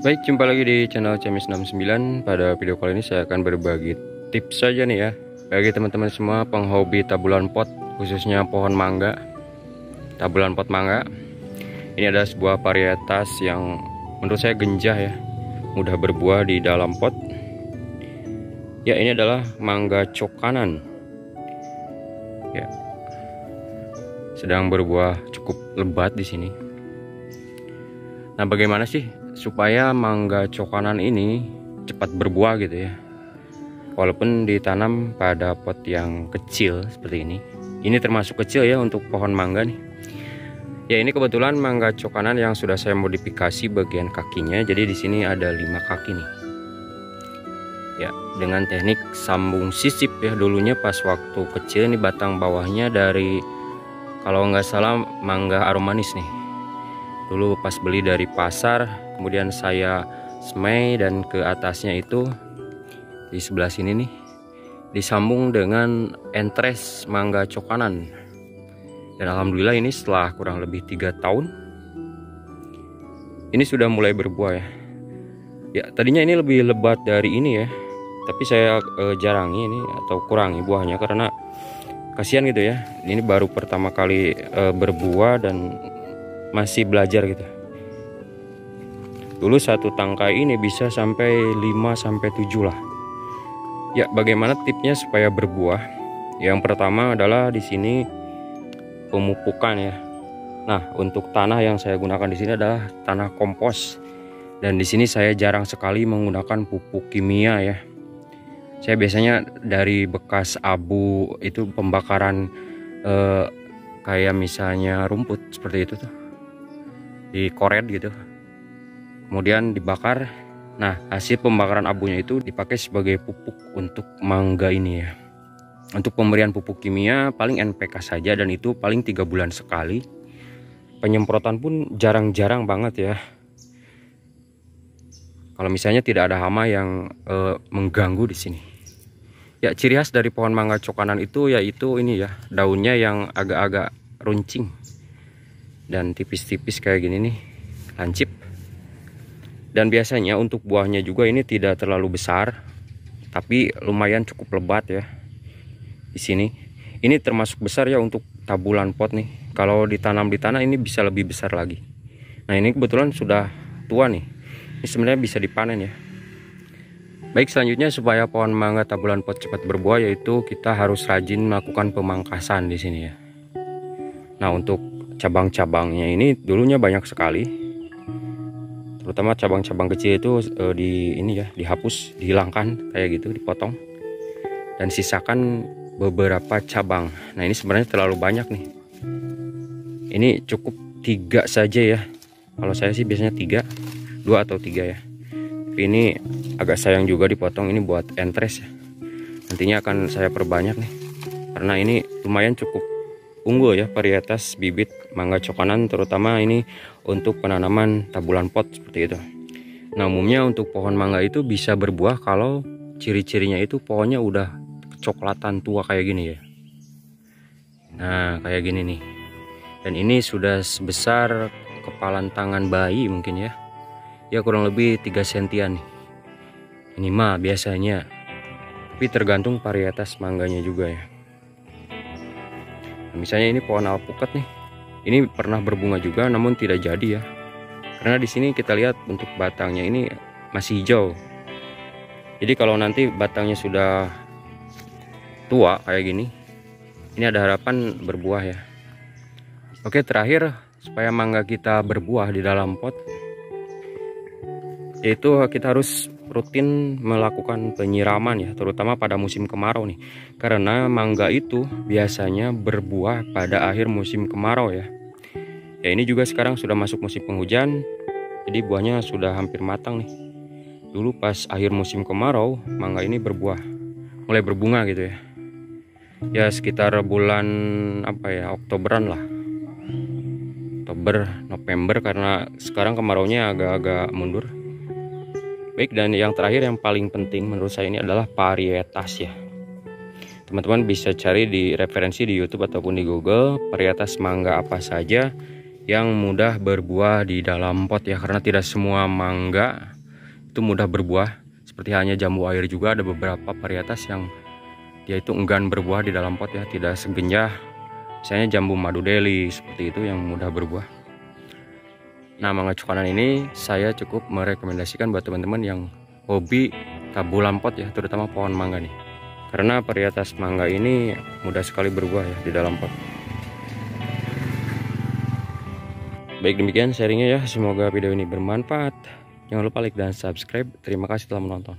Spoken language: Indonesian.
Baik, jumpa lagi di channel Cemis69. Pada video kali ini saya akan berbagi tips saja nih ya bagi teman-teman semua penghobi tabulan pot, khususnya pohon mangga. Tabulan pot mangga ini adalah sebuah varietas yang menurut saya genjah ya, mudah berbuah di dalam pot. Ya, ini adalah mangga cokanan. Ya, sedang berbuah cukup lebat di sini. Nah, bagaimana sih supaya mangga cokanan ini cepat berbuah gitu ya, walaupun ditanam pada pot yang kecil seperti ini. Ini termasuk kecil ya untuk pohon mangga nih. Ya, ini kebetulan mangga cokanan yang sudah saya modifikasi bagian kakinya. Jadi di sini ada 5 kaki nih. Ya, dengan teknik sambung sisip ya. Dulunya pas waktu kecil ini batang bawahnya dari, kalau nggak salah, mangga aromanis nih. Dulu pas beli dari pasar, kemudian saya semai dan ke atasnya itu di sebelah sini nih disambung dengan entres mangga cokanan. Dan alhamdulillah ini setelah kurang lebih 3 tahun ini sudah mulai berbuah ya. Ya, tadinya ini lebih lebat dari ini ya, tapi saya jarangi ini atau kurangi buahnya karena kasihan gitu ya. Ini baru pertama kali berbuah dan masih belajar gitu. Dulu satu tangkai ini bisa sampai 5-7 lah. Ya, bagaimana tipsnya supaya berbuah? Yang pertama adalah di sini pemupukan ya. Nah, untuk tanah yang saya gunakan di sini adalah tanah kompos. Dan di sini saya jarang sekali menggunakan pupuk kimia ya. Saya biasanya dari bekas abu itu pembakaran kayak misalnya rumput seperti itu tuh, dikoret gitu, kemudian dibakar. Nah, hasil pembakaran abunya itu dipakai sebagai pupuk untuk mangga ini ya. Untuk pemberian pupuk kimia paling NPK saja, dan itu paling 3 bulan sekali. Penyemprotan pun jarang-jarang banget ya, kalau misalnya tidak ada hama yang mengganggu di sini. Ya, ciri khas dari pohon mangga cokanan itu yaitu ini ya, daunnya yang agak-agak runcing dan tipis-tipis kayak gini nih, lancip. Dan biasanya untuk buahnya juga ini tidak terlalu besar, tapi lumayan cukup lebat ya. Di sini ini termasuk besar ya untuk tabulan pot nih. Kalau ditanam di tanah ini bisa lebih besar lagi. Nah, ini kebetulan sudah tua nih. Ini sebenarnya bisa dipanen ya. Baik, selanjutnya supaya pohon mangga tabulan pot cepat berbuah yaitu kita harus rajin melakukan pemangkasan di sini ya. Nah, untuk cabang-cabangnya ini dulunya banyak sekali, terutama cabang-cabang kecil itu dihapus, dihilangkan kayak gitu, dipotong dan sisakan beberapa cabang. Nah, ini sebenarnya terlalu banyak nih. Ini cukup 3 saja ya. Kalau saya sih biasanya 2 atau 3 ya. Tapi ini agak sayang juga dipotong, ini buat entres ya. Nantinya akan saya perbanyak nih, karena ini lumayan cukup unggul ya varietas bibit mangga cokanan, terutama ini untuk penanaman tabulan pot seperti itu. Nah, umumnya untuk pohon mangga itu bisa berbuah kalau ciri-cirinya itu pohonnya udah kecoklatan tua kayak gini ya. Nah, kayak gini nih. Dan ini sudah sebesar kepalan tangan bayi mungkin ya. Ya, kurang lebih 3 sentian nih. Ini mah biasanya. Tapi tergantung varietas mangganya juga ya. Misalnya ini pohon alpukat nih, ini pernah berbunga juga namun tidak jadi ya, karena di sini kita lihat untuk batangnya ini masih hijau. Jadi kalau nanti batangnya sudah tua kayak gini, ini ada harapan berbuah ya. Oke, terakhir supaya mangga kita berbuah di dalam pot, yaitu kita harus rutin melakukan penyiraman ya, terutama pada musim kemarau nih, karena mangga itu biasanya berbuah pada akhir musim kemarau ya. Ya, ini juga sekarang sudah masuk musim penghujan, jadi buahnya sudah hampir matang nih. Dulu pas akhir musim kemarau mangga ini berbuah, mulai berbunga gitu ya. Ya, sekitar bulan Oktoberan lah, Oktober November, karena sekarang kemaraunya agak-agak mundur. Baik, dan yang terakhir yang paling penting menurut saya ini adalah varietas ya. Teman-teman bisa cari di referensi di YouTube ataupun di Google varietas mangga apa saja yang mudah berbuah di dalam pot ya, karena tidak semua mangga itu mudah berbuah. Seperti halnya jambu air juga ada beberapa varietas yang dia itu enggan berbuah di dalam pot ya, tidak segenjah misalnya jambu madu Delhi seperti itu yang mudah berbuah. Nah, mangga cokanan ini saya cukup merekomendasikan buat teman-teman yang hobi tabulan pot ya, terutama pohon mangga nih. Karena varietas mangga ini mudah sekali berbuah ya di dalam pot. Baik, demikian sharingnya ya, semoga video ini bermanfaat. Jangan lupa like dan subscribe. Terima kasih telah menonton.